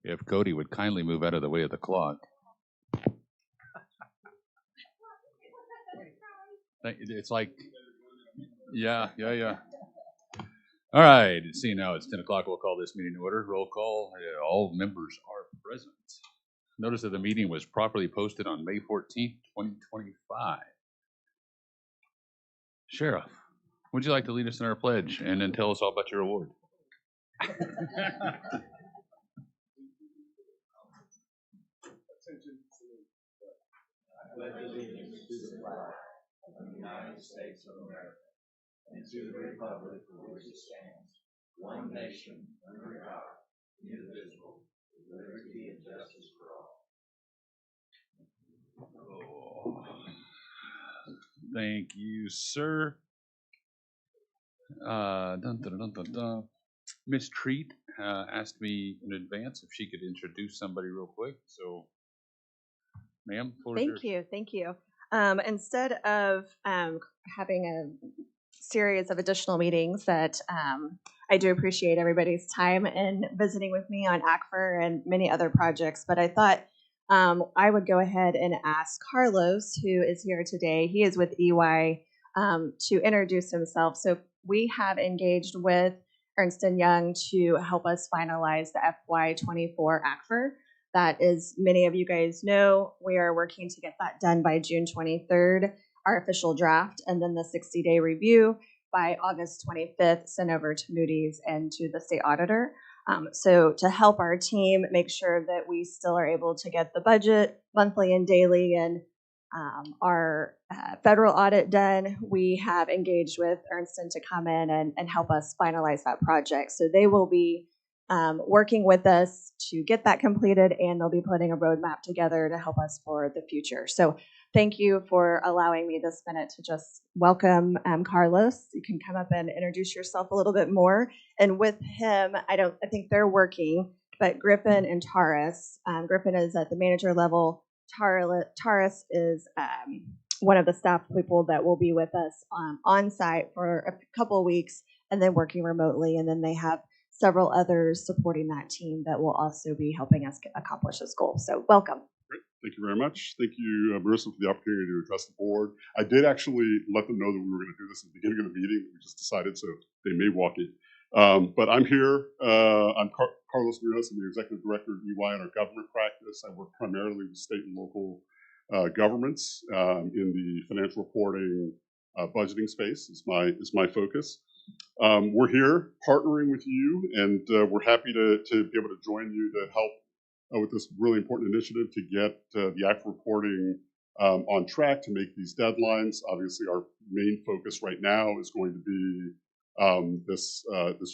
If Cody would kindly move out of the way of the clock. It's like, yeah. All right, see now it's 10 o'clock. We'll call this meeting to order. Roll call. All members are present. Notice that the meeting was properly posted on May 14th, 2025. Sheriff, would you like to lead us in our pledge and then tell us all about your award? I pledge allegiance to the flag of the United States of America and to the republic for which it stands, one nation under God, indivisible, with liberty and justice for all. Oh, thank you, sir. Miss Treat asked me in advance if she could introduce somebody real quick. So, ma'am, Thank you. Instead of having a series of additional meetings that I do appreciate everybody's time in visiting with me on ACFR and many other projects, but I thought I would go ahead and ask Carlos, who is here today. He is with EY, to introduce himself. So we have engaged with Ernst & Young to help us finalize the FY24 ACFR. That, as many of you guys know, we are working to get that done by June 23rd, our official draft, and then the 60-day review by August 25th, sent over to Moody's and to the state auditor. So to help our team make sure that we still are able to get the budget monthly and daily and our federal audit done, we have engaged with Ernst to come in and help us finalize that project. So they will be working with us to get that completed, and they'll be putting a roadmap together to help us for the future. So thank you for allowing me this minute to just welcome Carlos. You can come up and introduce yourself a little bit more. And with him, I think they're working, but Griffin and Taurus. Griffin is at the manager level. Taurus is one of the staff people that will be with us on site for a couple of weeks and then working remotely. And then they have several others supporting that team that will also be helping us accomplish this goal. So welcome. Great. Thank you very much. Thank you, Marissa, for the opportunity to address the board. I did actually let them know that we were going to do this at the beginning of the meeting. We just decided, so they may walk in. But I'm here. I'm Carlos Munoz. I'm the Executive Director of EY in our government practice. I work primarily with state and local governments in the financial reporting budgeting space is my focus. We're here partnering with you, and we're happy to be able to join you to help with this really important initiative to get the ACT reporting on track to make these deadlines. Obviously, our main focus right now is going to be this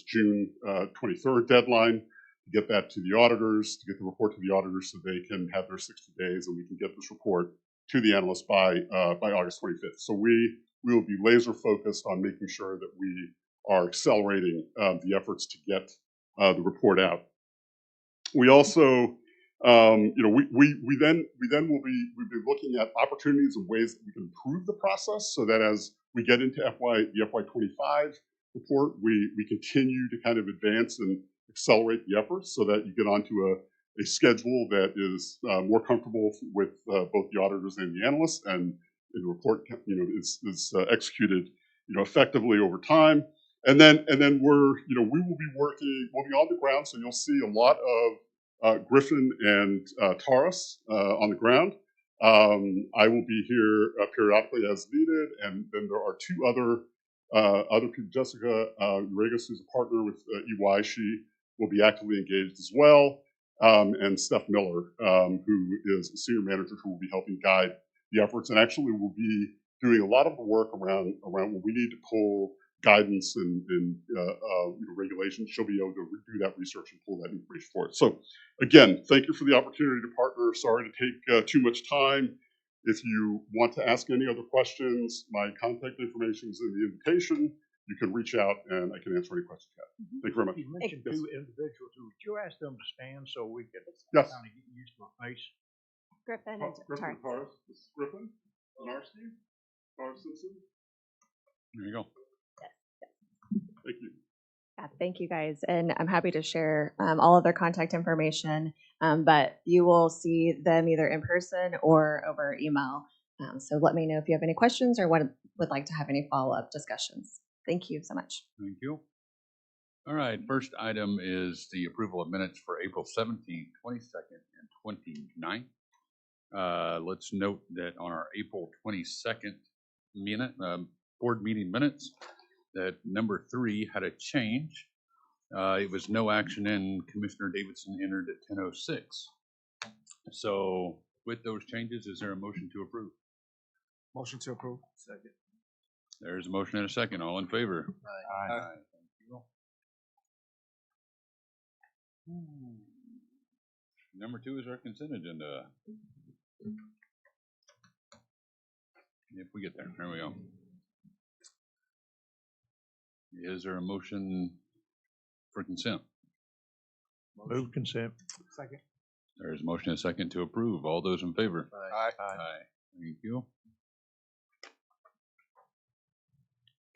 June 23rd deadline, to get that to the auditors, to get the report to the auditors so they can have their 60 days and we can get this report to the analysts by August 25th. So we will be laser focused on making sure that we are accelerating the efforts to get the report out. We also, we then will be looking at opportunities and ways that we can improve the process so that as we get into the FY25 report, we continue to kind of advance and accelerate the efforts so that you get onto a schedule that is more comfortable with both the auditors and the analysts, and the report is executed effectively over time. And then we will be working, we'll be on the ground, so you'll see a lot of Griffin and Taurus on the ground. I will be here periodically as needed, and then there are two other people. Jessica Regas, who's a partner with EY, she will be actively engaged as well, and Steph Miller, who is a senior manager who will be helping guide the efforts, and actually will be doing a lot of the work around when we need to pull guidance and regulations. She'll be able to do that research and pull that information for it. So again, thank you for the opportunity to partner. Sorry to take too much time. If you want to ask any other questions, my contact information is in the invitation. You can reach out and I can answer any questions you have. Thank you very much. You mentioned two individuals. Would you ask them to stand so we can kind of get used to my face? Griffin and Taurus. This is Griffin, Lenarski, Taurus Simpson. There you go. Yes. Thank you. Got it. thank you guys. And I'm happy to share all of their contact information, but you will see them either in person or over email. So let me know if you have any questions or would like to have any follow-up discussions. Thank you so much. Thank you. All right, first item is the approval of minutes for April 17th, 22nd, and 29th. Let's note that on our April 22nd board meeting minutes, that number 3 had a change. It was no action and Commissioner Davidson entered at 10:06. So with those changes, is there a motion to approve? Motion to approve. Second. There's a motion and a second. All in favor? Aye. Thank you. Number 2 is our consent agenda. If we get there, there we go. Is there a motion for consent? Move consent. Second. There's a motion and a second to approve. All those in favor? Aye. Aye. Thank you.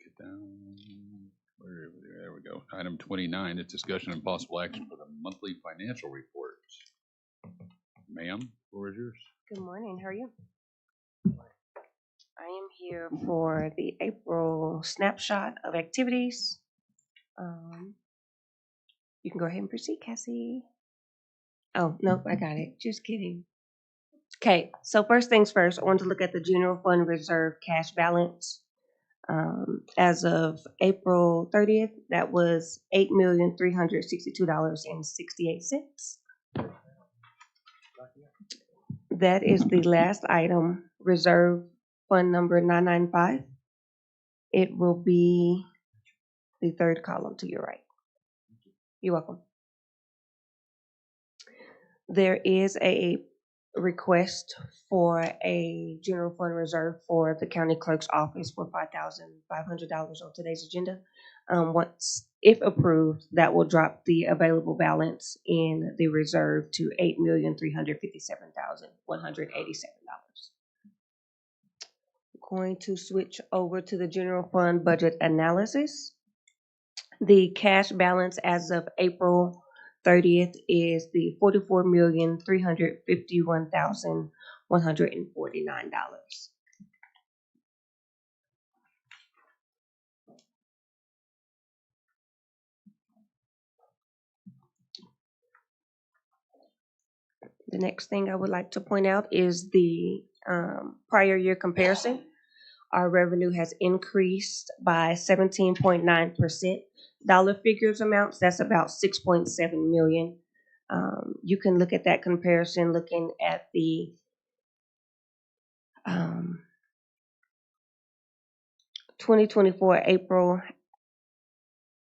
Get down. There we go. Item 29 is discussion and possible action for the monthly financial reports. Ma'am, floor is yours. Good morning, how are you? I am here for the April snapshot of activities. You can go ahead and proceed, Cassie. Oh, nope, I got it, just kidding. Okay, so first things first, I want to look at the general fund reserve cash balance. As of April 30th, that was $8,362.68. That is the last item, reserve fund number 995. It will be the third column to your right. You're welcome. There is a request for a general fund reserve for the county clerk's office for $5,500 on today's agenda. Once, if approved, that will drop the available balance in the reserve to $8,357,187. Going to switch over to the general fund budget analysis. The cash balance as of April 30th is the $44,351,149. The next thing I would like to point out is the prior year comparison. Our revenue has increased by 17.9%. Dollar figures amounts, that's about 6.7 million. You can look at that comparison looking at the 2024 April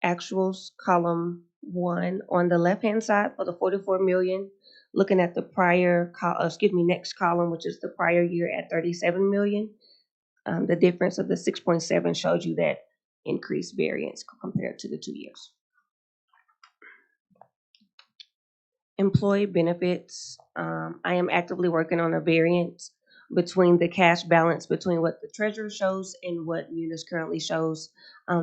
actuals, column 1 on the left-hand side for the 44 million. Looking at the next column, which is the prior year at 37 million. The difference of the 6.7 shows you that increased variance compared to the 2 years. Employee benefits, I am actively working on a variance between the cash balance between what the treasurer shows and what Munis currently shows.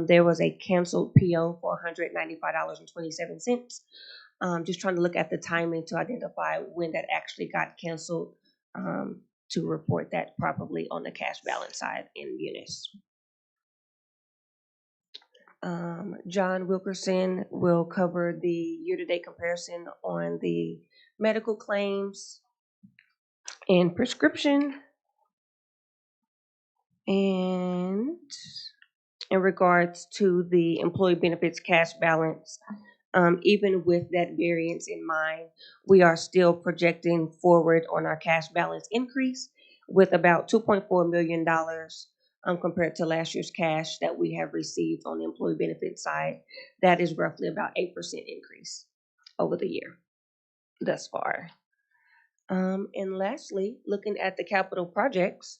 There was a canceled PO for $195.27. Just trying to look at the timing to identify when that actually got canceled, to report that properly on the cash balance side in Munis. John Wilkerson will cover the year-to-date comparison on the medical claims and prescription. And in regards to the employee benefits cash balance, even with that variance in mind, we are still projecting forward on our cash balance increase with about $2.4 million compared to last year's cash that we have received on the employee benefit side. That is roughly about 8% increase over the year thus far. And lastly, looking at the capital projects,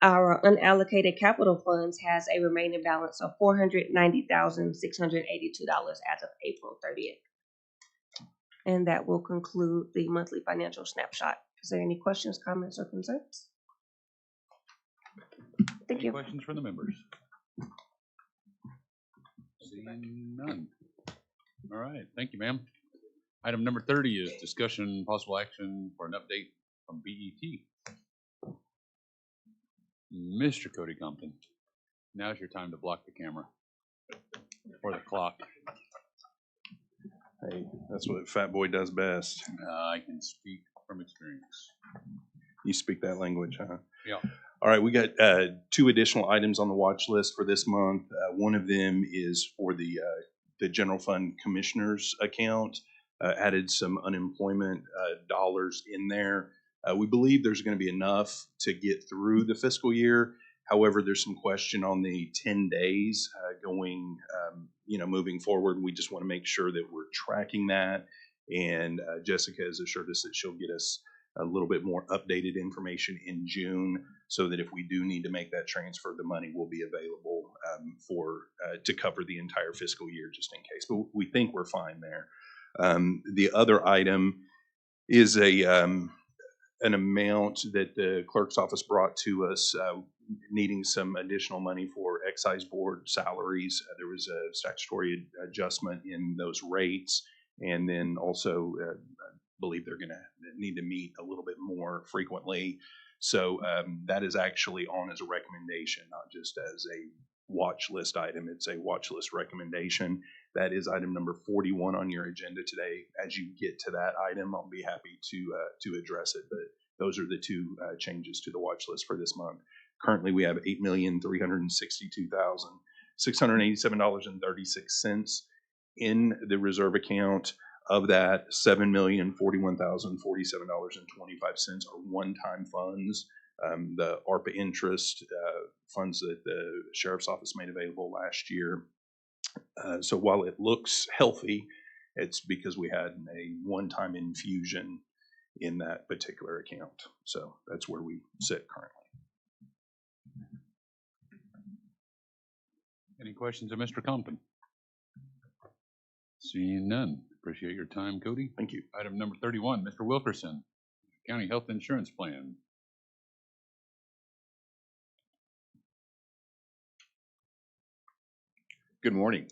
our unallocated capital funds has a remaining balance of $490,682 as of April 30th. And that will conclude the monthly financial snapshot. Is there any questions, comments, or concerns? Thank you. Questions from the members? Seeing none. All right, thank you, ma'am. Item number 30 is discussion possible action for an update from BET. Mr. Cody Compton, now's your time to block the camera or the clock. Hey, that's what Fat Boy does best. I can speak from experience. You speak that language, huh? Yeah. All right, we got 2 additional items on the watch list for this month. One of them is for the general fund commissioner's account. Added some unemployment dollars in there. We believe there's going to be enough to get through the fiscal year. However, there's some question on the 10 days going, moving forward. We just want to make sure that we're tracking that. And Jessica has assured us that she'll get us a little bit more updated information in June, so that if we do need to make that transfer, the money will be available to cover the entire fiscal year, just in case. But we think we're fine there. The other item is an amount that the clerk's office brought to us, needing some additional money for excise board salaries. There was a statutory adjustment in those rates, and then also believe they're going to need to meet a little bit more frequently. So that is actually on as a recommendation, not just as a watch list item. It's a watch list recommendation. That is item number 41 on your agenda today. As you get to that item, I'll be happy to address it. But those are the 2 changes to the watch list for this month. Currently, we have $8,362,687.36 in the reserve account. Of that, $7,041,047.25 are one-time funds. The ARPA interest funds that the sheriff's office made available last year. So while it looks healthy, it's because we had a one-time infusion in that particular account. So that's where we sit currently. Any questions of Mr. Compton? Seeing none. Appreciate your time, Cody. Thank you. Item number 31, Mr. Wilkerson, County Health Insurance Plan. Good morning.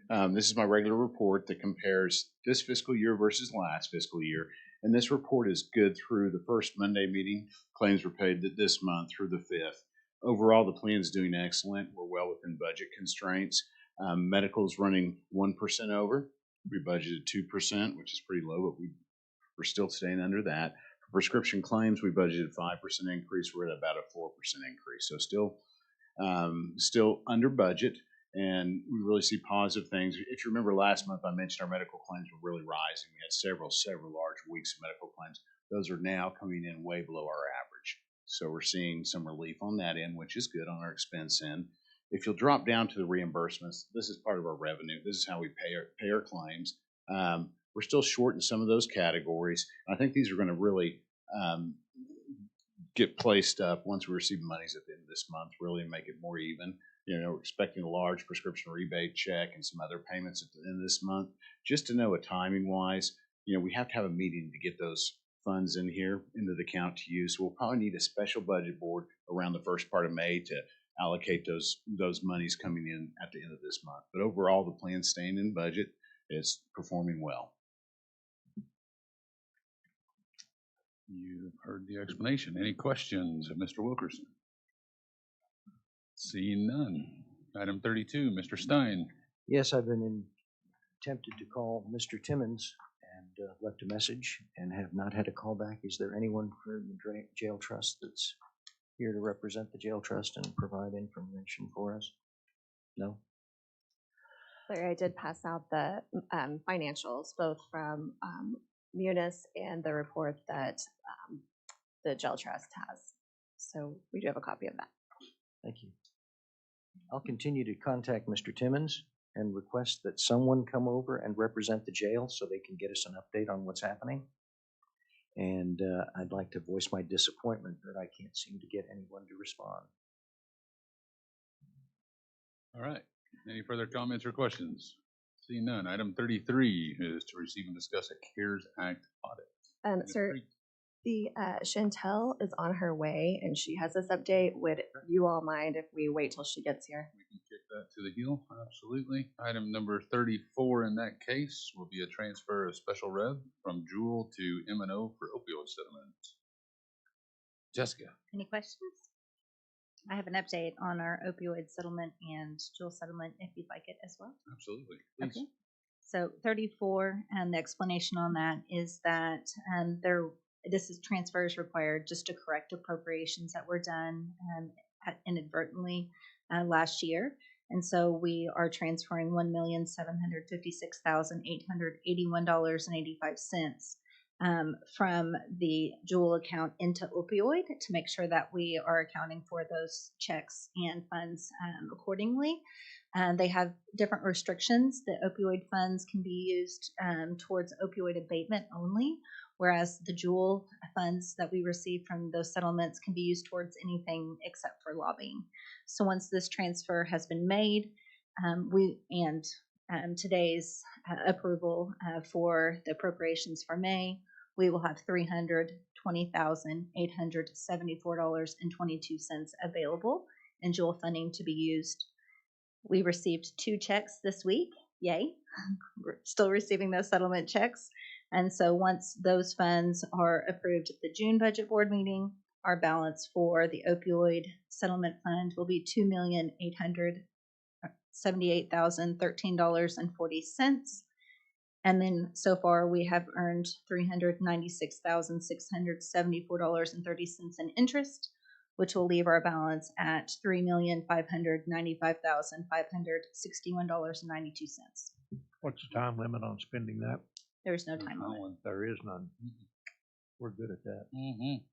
This is my regular report that compares this fiscal year versus last fiscal year. And this report is good through the first Monday meeting. Claims were paid this month through the 5th. Overall, the plan is doing excellent. We're well within budget constraints. Medical is running 1% over. We budgeted 2%, which is pretty low, but we're still staying under that. For prescription claims, we budgeted 5% increase. We're at about a 4% increase. So still under budget. And we really see positive things. If you remember last month, I mentioned our medical claims were really rising. We had several large weeks of medical claims. Those are now coming in way below our average. So we're seeing some relief on that end, which is good on our expense end. If you'll drop down to the reimbursements, this is part of our revenue. This is how we pay our claims. We're still short in some of those categories. I think these are going to really get placed up once we receive monies at the end of this month, really make it more even. We're expecting a large prescription rebate check and some other payments at the end of this month. Just to know a timing wise, we have to have a meeting to get those funds in here into the account to use. So we'll probably need a special budget board around the first part of May to allocate those monies coming in at the end of this month. But overall, the plan's staying in budget. It's performing well. You've heard the explanation. Any questions of Mr. Wilkerson? Seeing none. Item 32, Mr. Stein. Yes, I've been tempted to call Mr. Timmons and left a message and have not had a call back. Is there anyone for the jail trust that's here to represent the jail trust and provide information for us? No? Larry, I did pass out the financials, both from Munis and the report that the jail trust has. So we do have a copy of that. Thank you. I'll continue to contact Mr. Timmons and request that someone come over and represent the jail so they can get us an update on what's happening. And I'd like to voice my disappointment that I can't seem to get anyone to respond. All right. Any further comments or questions? Seeing none. Item 33 is to receive and discuss a CARES Act audit. Sir, The Chantel is on her way and she has this update. Would you all mind if we wait till she gets here? We can kick that to the heel, absolutely. Item number 34 in that case will be a transfer of special rev from Jewel to M&O for opioid settlement. Jessica. Any questions? I have an update on our opioid settlement and Jewel settlement if you'd like it as well. Absolutely, please. Okay. So 34, and the explanation on that is that this is transfers required just to correct appropriations that were done inadvertently last year. And so we are transferring $1,756,881.85 from the Jewel account into opioid to make sure that we are accounting for those checks and funds accordingly. They have different restrictions. The opioid funds can be used towards opioid abatement only, whereas the Jewel funds that we receive from those settlements can be used towards anything except for lobbying. So once this transfer has been made, today's approval for the appropriations for May, we will have $320,874.22 available in Jewel funding to be used. We received 2 checks this week. Yay. We're still receiving those settlement checks. And so once those funds are approved at the June budget board meeting, our balance for the opioid settlement fund will be $2,878,013.40. And then so far we have earned $396,674.30 in interest, which will leave our balance at $3,595,561.92. What's the time limit on spending that? There is no time limit. There is none. We're good at that. Mm-hmm.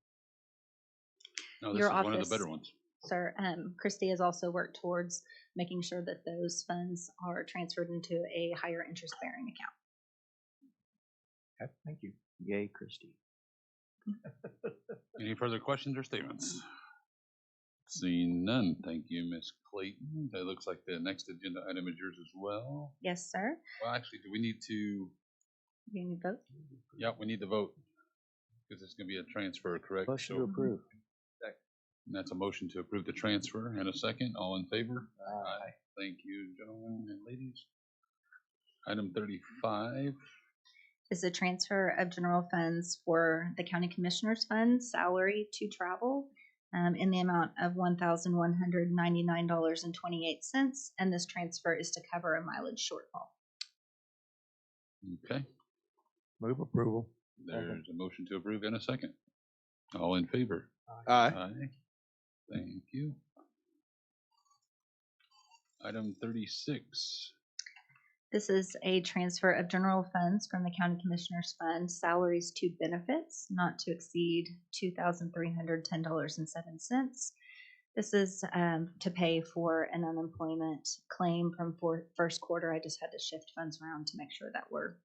No, this Your is one of office, the better ones. Sir, Christy has also worked towards making sure that those funds are transferred into a higher interest bearing account. Okay, thank you. Yay, Christie. Any further questions or statements? Seeing none, thank you, Ms. Clayton. It looks like the next agenda item is yours as well. Yes, sir. Well, actually, do we need to? You need to vote? Yeah, we need to vote because it's going to be a transfer, correct? Motion to approve. And that's a motion to approve the transfer. And a second, all in favor? Aye. Thank you, gentlemen and ladies. Item 35. Is a transfer of general funds for the county commissioner's fund salary to travel in the amount of $1,199.28. And this transfer is to cover a mileage shortfall. Okay, Move approval. there's a motion to approve and a second. All in favor? Aye. Aye. Thank you. Item 36. This is a transfer of general funds from the county commissioner's fund salaries to benefits not to exceed $2,310.07. This is to pay for an unemployment claim from first quarter. I just had to shift funds around to make sure that we're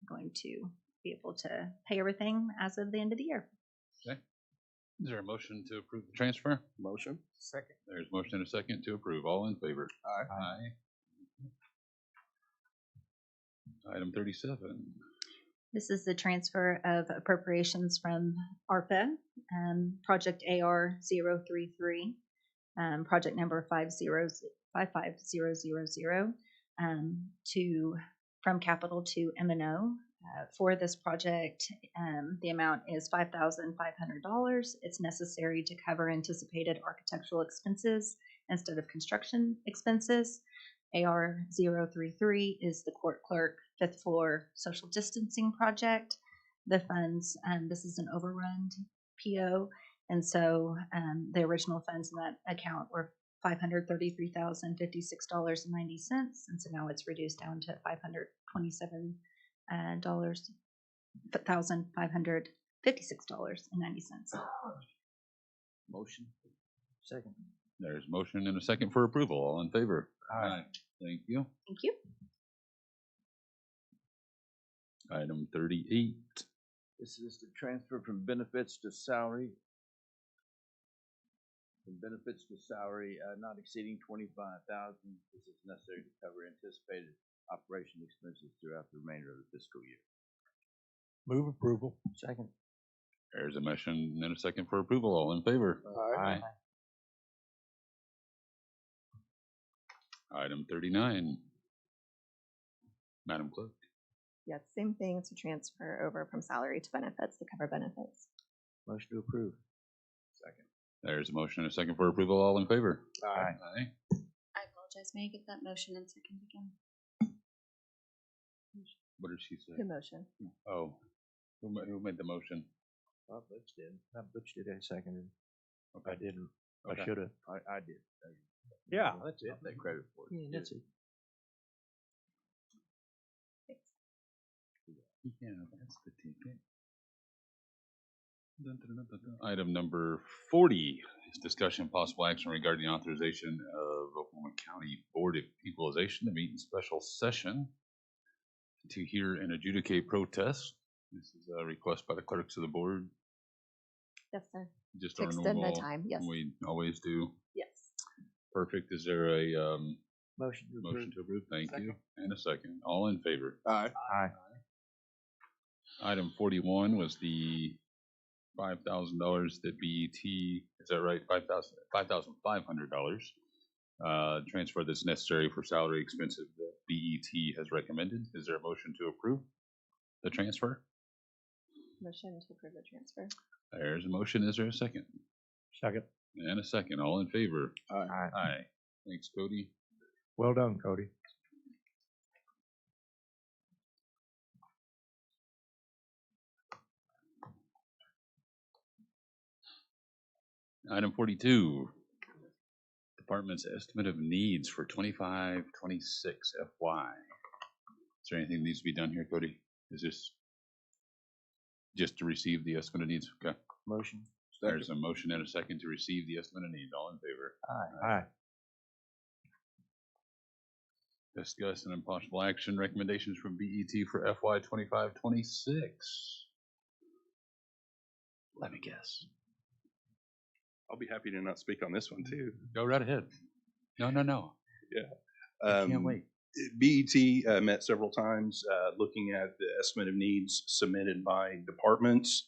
going to be able to pay everything as of the end of the year. Okay. Is there a motion to approve the transfer? Motion. Second. There's a motion and a second to approve. All in favor? Aye. Aye. Item 37. This is the transfer of appropriations from ARPA, project AR 033, project number 55000, from capital to M&O. For this project, the amount is $5,500. It's necessary to cover anticipated architectural expenses instead of construction expenses. AR 033 is the court clerk 5th floor social distancing project. The funds, this is an overrun PO, and so the original funds in that account were $533,056.90, and so now it's reduced down to $527,556.90. Motion. Second. There's a motion and a second for approval. All in favor? Aye. Thank you. Thank you. Item 38. This is the transfer from benefits to salary. From benefits to salary not exceeding $25,000. This is necessary to cover anticipated operation expenses throughout the remainder of the fiscal year. Move approval. Second. There's a motion and a second for approval. All in favor? Aye. Item 39. Madam Clerk. Yes, same thing to transfer over from salary to benefits to cover benefits. Motion to approve. Second. There's a motion and a second for approval. All in favor? Aye. Aye. I apologize. May I get that motion and second again? What did she say? Good motion. Oh, who made the motion? Butch did. Butch did, I seconded. I didn't. Okay. I should have. I did. Yeah, that's it. Take credit for it. Yeah, that's it. Yeah, that's the ticket. Dun, dun, dun, dun, dun. Item number 40 is discussion and possible action regarding the authorization of Oklahoma County Board of Equalization to meet in special session to hear and adjudicate protests. This is a request by the clerks of the board. Yes, sir. Just To our extend the normal, time, yes. we always do. Yes. Perfect. Is there a Motion to approve. motion to approve? Thank you. And a second. All in favor? Aye. Aye. Item 41 was the $5,000 that BET, is that right? $5,500 transfer that's necessary for salary expenses that BET has recommended. Is there a motion to approve the transfer? Motion to approve the transfer. There's a motion. Is there a second? Second. And a second. All in favor? Aye. Aye. Thanks, Cody. Well done, Cody. Item 42, department's estimate of needs for 25-26 FY. Is there anything that needs to be done here, Cody? Is this just to receive the estimate of needs? Okay. Motion. There's a motion and a second to receive the estimate of needs. All in favor? Aye. Discuss and possible action recommendations from BET for FY 25-26. Let me guess. I'll be happy to not speak on this one too. Go right ahead. No. I can't wait. BET met several times looking at the estimate of needs submitted by departments.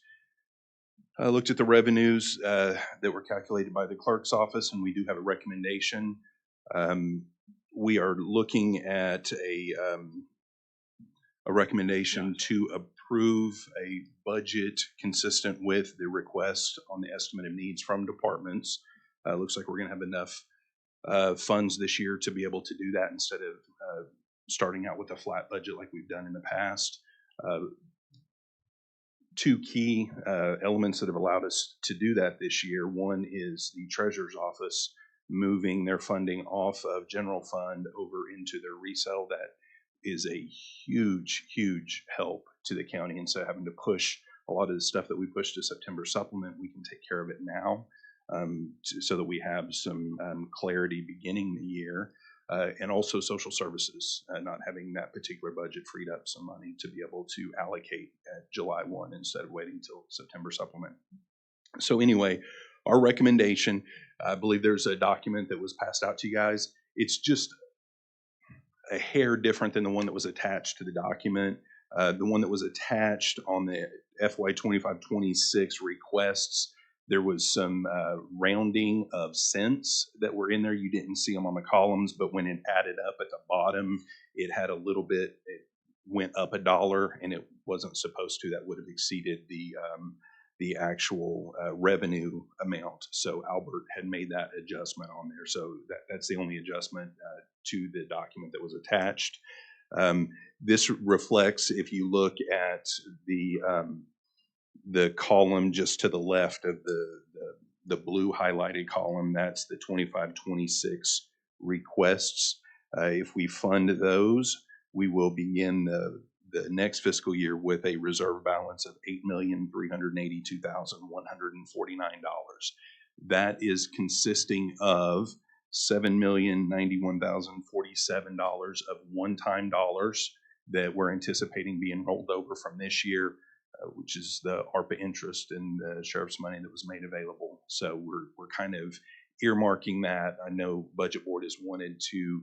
Looked at the revenues that were calculated by the clerk's office, and we do have a recommendation. We are looking at a recommendation to approve a budget consistent with the request on the estimate of needs from departments. Looks like we're going to have enough funds this year to be able to do that instead of starting out with a flat budget like we've done in the past. Two key elements that have allowed us to do that this year. One is the treasurer's office moving their funding off of general fund over into their resale. That is a huge help to the county. Instead of having to push a lot of the stuff that we pushed to September supplement, we can take care of it now so that we have some clarity beginning the year. And also social services, not having that particular budget freed up some money to be able to allocate at July 1 instead of waiting until September supplement. So anyway, our recommendation, I believe there's a document that was passed out to you guys. It's just a hair different than the one that was attached to the document. The one that was attached on the FY 25-26 requests, there was some rounding of cents that were in there. You didn't see them on the columns, but when it added up at the bottom, it had a little bit, it went up $1, and it wasn't supposed to. That would have exceeded the actual revenue amount. So Albert had made that adjustment on there. So that's the only adjustment to the document that was attached. This reflects, if you look at the column just to the left of the blue highlighted column, that's the 25-26 requests. If we fund those, we will begin the next fiscal year with a reserve balance of $8,382,149. That is consisting of $7,091,047 of one-time dollars that we're anticipating being rolled over from this year, which is the ARPA interest and the sheriff's money that was made available. So we're kind of earmarking that. I know Budget Board has wanted to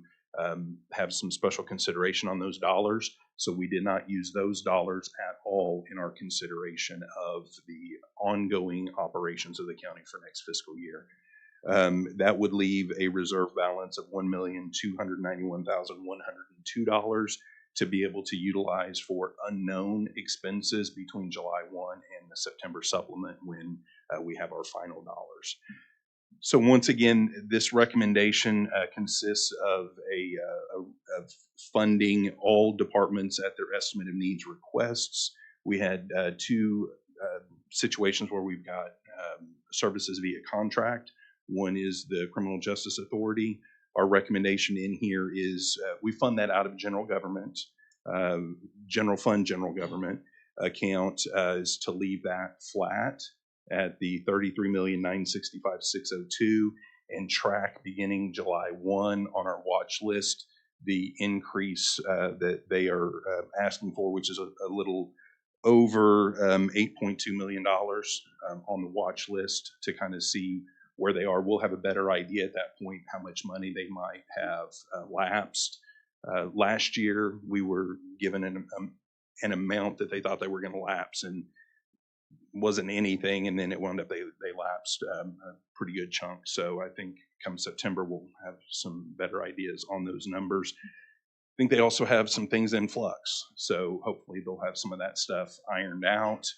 have some special consideration on those dollars. So we did not use those dollars at all in our consideration of the ongoing operations of the county for next fiscal year. That would leave a reserve balance of $1,291,102 to be able to utilize for unknown expenses between July 1 and the September supplement when we have our final dollars. So once again, this recommendation consists of of funding all departments at their estimate of needs requests. We had two situations where we've got services via contract. One is the Criminal Justice Authority. Our recommendation in here is we fund that out of general government, general fund, general government account is to leave that flat at the $33,965,602 and track beginning July 1 on our watch list the increase that they are asking for, which is a little over $8.2 million on the watch list to kind of see where they are. We'll have a better idea at that point how much money they might have lapsed. Last year, we were given an amount that they thought they were going to lapse, and wasn't anything, and then it wound up they lapsed a pretty good chunk. So I think come September we'll have some better ideas on those numbers. I think they also have some things in flux, so hopefully they'll have some of that stuff ironed out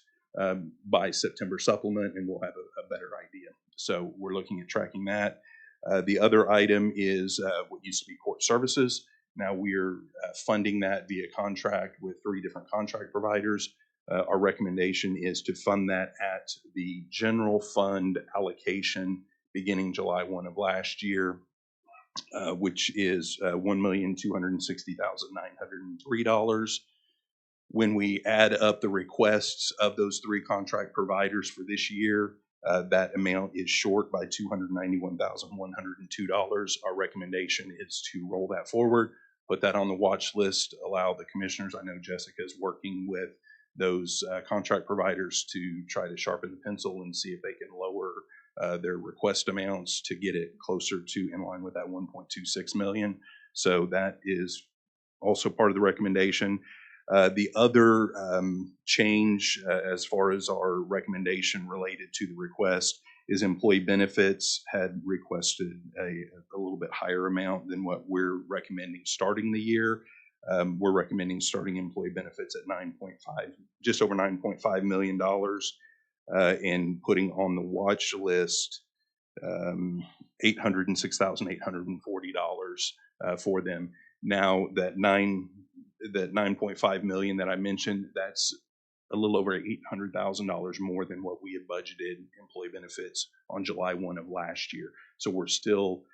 by September supplement, and we'll have a better idea. So we're looking at tracking that. The other item is what used to be court services. Now we're funding that via contract with 3 different contract providers. Our recommendation is to fund that at the general fund allocation beginning July 1 of last year, which is $1,260,903. When we add up the requests of those 3 contract providers for this year, that amount is short by $291,102. Our recommendation is to roll that forward, put that on the watch list, allow the commissioners, I know Jessica is working with those contract providers to try to sharpen the pencil and see if they can lower their request amounts to get it closer to in line with that 1.26 million. So that is also part of the recommendation. The other change as far as our recommendation related to the request is employee benefits had requested a little bit higher amount than what we're recommending starting the year. We're recommending starting employee benefits at just over $9.5 million, and putting on the watch list $806,840 for them. Now that 9.5 million that I mentioned, that's a little over $800,000 more than what we had budgeted employee benefits on July 1 of last year. So we're still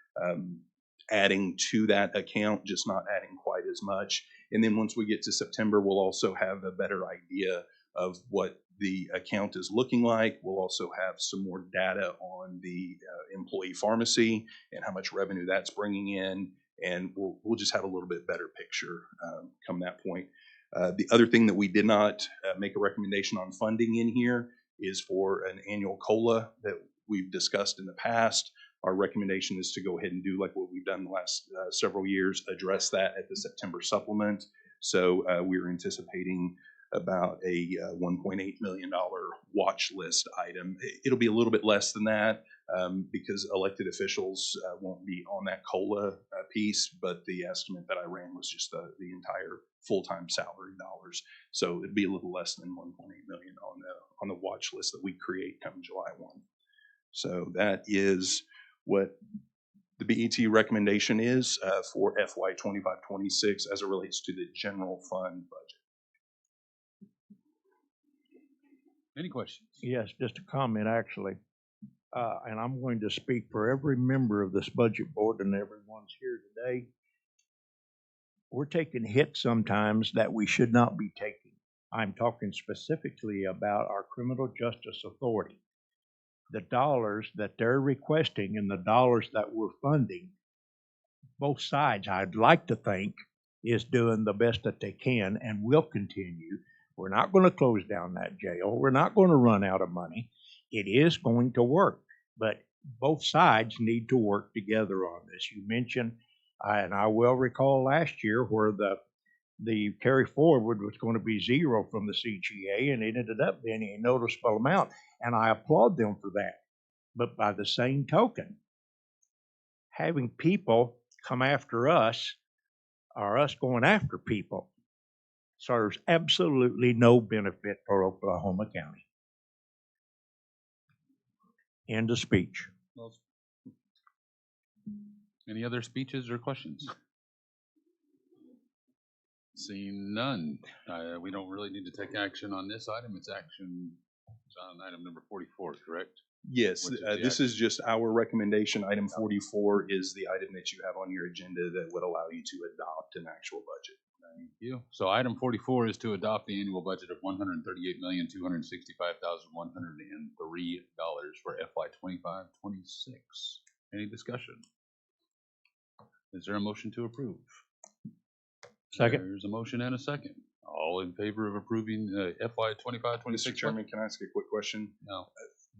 adding to that account, just not adding quite as much. And then once we get to September, we'll also have a better idea of what the account is looking like. We'll also have some more data on the employee pharmacy and how much revenue that's bringing in. And we'll just have a little bit better picture come that point. The other thing that we did not make a recommendation on funding in here is for an annual COLA that we've discussed in the past. Our recommendation is to go ahead and do like what we've done the last several years, address that at the September supplement. So we're anticipating about a $1.8 million watch list item. It'll be a little bit less than that because elected officials won't be on that COLA piece, but the estimate that I ran was just the entire full-time salary dollars. So it'd be a little less than 1.8 million on the watch list that we create come July 1. So that is what the BET recommendation is for FY 25-26 as it relates to the general fund budget. Any questions? Yes, just a comment, actually. And I'm going to speak for every member of this budget board and everyone's here today. We're taking hits sometimes that we should not be taking. I'm talking specifically about our Criminal Justice Authority. The dollars that they're requesting and the dollars that we're funding, both sides, I'd like to think, is doing the best that they can and will continue. We're not going to close down that jail. We're not going to run out of money. It is going to work, but both sides need to work together on this. You mentioned, and I will recall last year where the the carry forward was going to be zero from the CGA, and it ended up being a noticeable amount. And I applaud them for that. But by the same token, having people come after us or us going after people serves absolutely no benefit for Oklahoma County. End of speech. Well, any other speeches or questions? Seeing none, we don't really need to take action on this item. It's on item number 44, correct? Yes, Which is the this is just our recommendation. Item Oh. 44 is the item that you have on your agenda that would allow you to adopt an actual budget. Thank you. So item 44 is to adopt the annual budget of $138,265,103 for FY 25-26. Any discussion? Is there a motion to approve? Second. There's a motion and a second. All in favor of approving FY 25-26? Mr. Chairman, can I ask a quick question? No.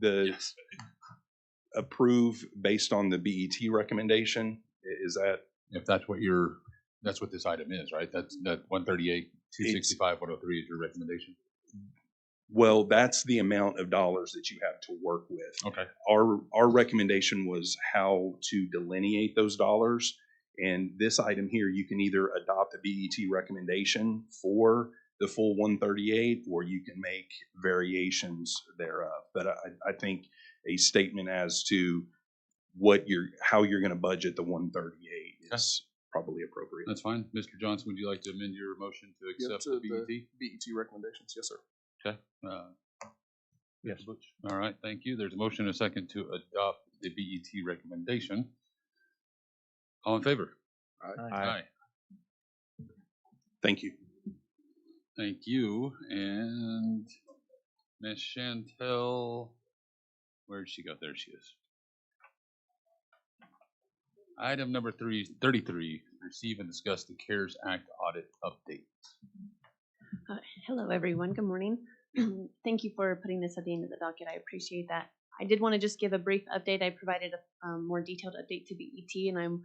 Yes. Approve based on the BET recommendation, is that? If that's what that's what this item is, right? That 138,265, 103 is your recommendation? Well, that's the amount of dollars that you have to work with. Okay. Our recommendation was how to delineate those dollars. And this item here, you can either adopt the BET recommendation for the full 138, or you can make variations thereof. But I think a statement as to how you're going to budget the 138 is probably appropriate. That's fine. Mr. Johnson, would you like to amend your motion to accept the BET? BET recommendations, yes, sir. Okay. Yes. Butch. All right, thank you. There's a motion and a second to adopt the BET recommendation. All in favor? Aye. Thank you. Thank you. And Ms. Chantel, where'd she go? There she is. Item number 33, receive and discuss the CARES Act audit update. Hello, everyone. Good morning. Thank you for putting this at the end of the docket. I appreciate that. I did want to just give a brief update. I provided a more detailed update to BET, and I'm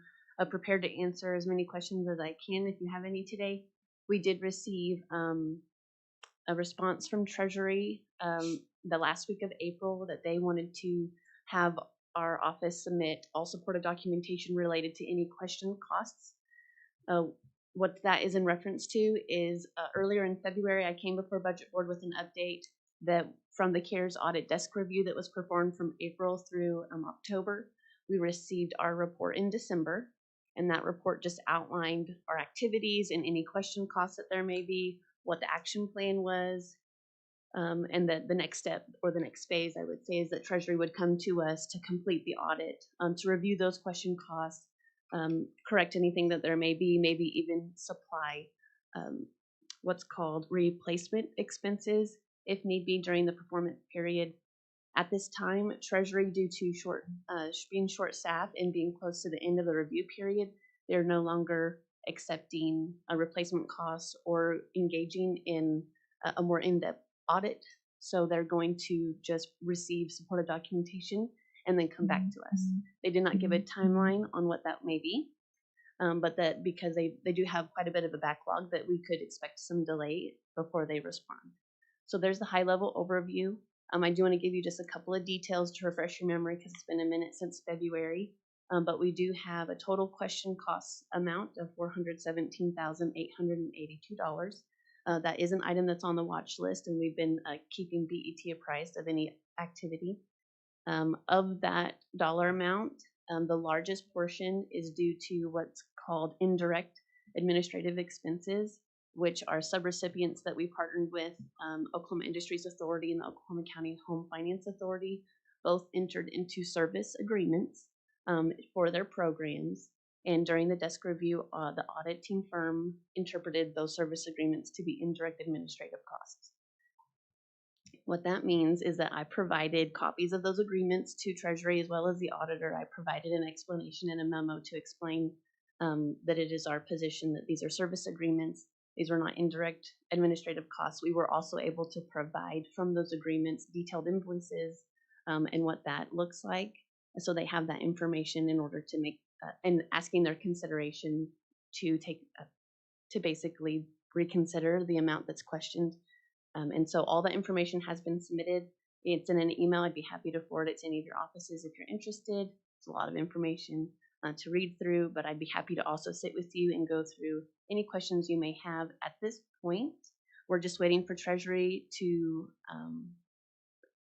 prepared to answer as many questions as I can if you have any today. We did receive a response from Treasury the last week of April that they wanted to have our office submit all supported documentation related to any question costs. What that is in reference to is earlier in February, I came before Budget Board with an update that from the CARES audit desk review that was performed from April through October. We received our report in December, and that report just outlined our activities and any question costs that there may be, what the action plan was, and the next step or the next phase, I would say, is that Treasury would come to us to complete the audit, to review those question costs, correct anything that there may be, maybe even supply what's called replacement expenses if need be during the performance period. At this time, Treasury, due to being short-staffed and being close to the end of the review period, they're no longer accepting replacement costs or engaging in a more in-depth audit. So they're going to just receive supported documentation and then come back to us. They did not give a timeline on what that may be, but that because they do have quite a bit of a backlog, that we could expect some delay before they respond. So there's the high-level overview. I do want to give you just a couple of details to refresh your memory because it's been a minute since February. But we do have a total question costs amount of $417,882. That is an item that's on the watch list, and we've been keeping BET apprised of any activity. Of that dollar amount, the largest portion is due to what's called indirect administrative expenses, which are subrecipients that we partnered with, Oklahoma Industries Authority and the Oklahoma County Home Finance Authority, both entered into service agreements for their programs. And during the desk review, the auditing firm interpreted those service agreements to be indirect administrative costs. What that means is that I provided copies of those agreements to Treasury as well as the auditor. I provided an explanation in a memo to explain that it is our position that these are service agreements. These were not indirect administrative costs. We were also able to provide from those agreements detailed invoices and what that looks like. So they have that information in order to make and asking their consideration to take to basically reconsider the amount that's questioned. And so all that information has been submitted. It's in an email. I'd be happy to forward it to any of your offices if you're interested. It's a lot of information to read through, but I'd be happy to also sit with you and go through any questions you may have at this point. We're just waiting for Treasury to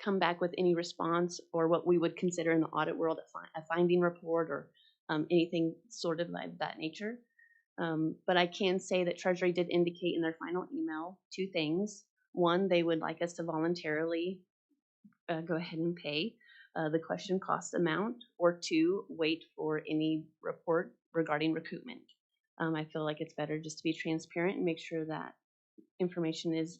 come back with any response or what we would consider in the audit world a finding report or anything sort of like that nature. But I can say that Treasury did indicate in their final email 2 things. One, they would like us to voluntarily go ahead and pay the question cost amount, or 2, wait for any report regarding recoupment. I feel like it's better just to be transparent and make sure that information is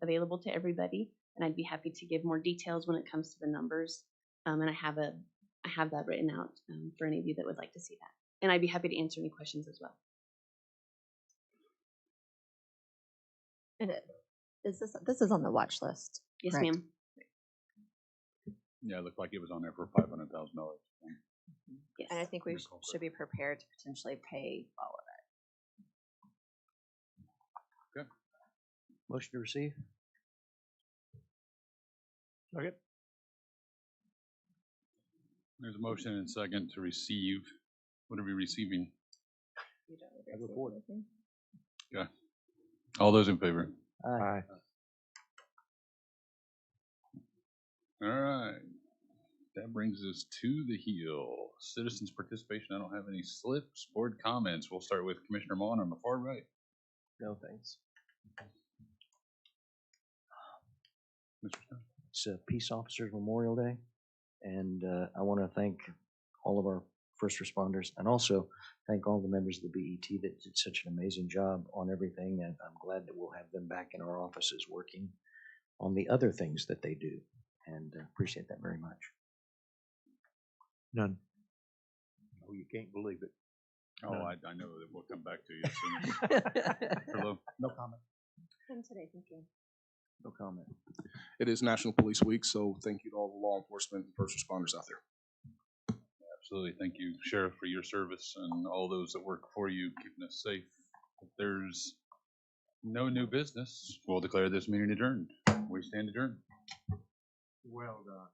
available to everybody. And I'd be happy to give more details when it comes to the numbers. And I have that written out for any of you that would like to see that. And I'd be happy to answer any questions as well. And this is on the watch list. Yes, correct? ma'am. Yeah, it looked like it was on there for $500,000. Yes. And I think we should be prepared to potentially pay all of it. Motion to receive? Second. There's a motion and second to receive. What are we receiving? You don't need to I receive report. anything. Okay. All those in favor? Aye. All right. That brings us to the heel. Citizens participation. I don't have any slips. Board comments. We'll start with Commissioner Mon on the far right. No, thanks. Mr. Stone. It's Peace Officers Memorial Day, and I want to thank all of our first responders and also thank all the members of the BET that did such an amazing job on everything, and I'm glad that we'll have them back in our offices working on the other things that they do, and appreciate that very much. None. Oh, you can't believe it. Oh, No. I know that we'll come back to you as soon as. Hello. No comment. And today, thank you. No comment. It is National Police Week, so thank you to all the law enforcement and first responders out there. Absolutely. Thank you, Sheriff, for your service and all those that work for you, keeping us safe. If there's no new business, we'll declare this meeting adjourned. We stand adjourned. Well done.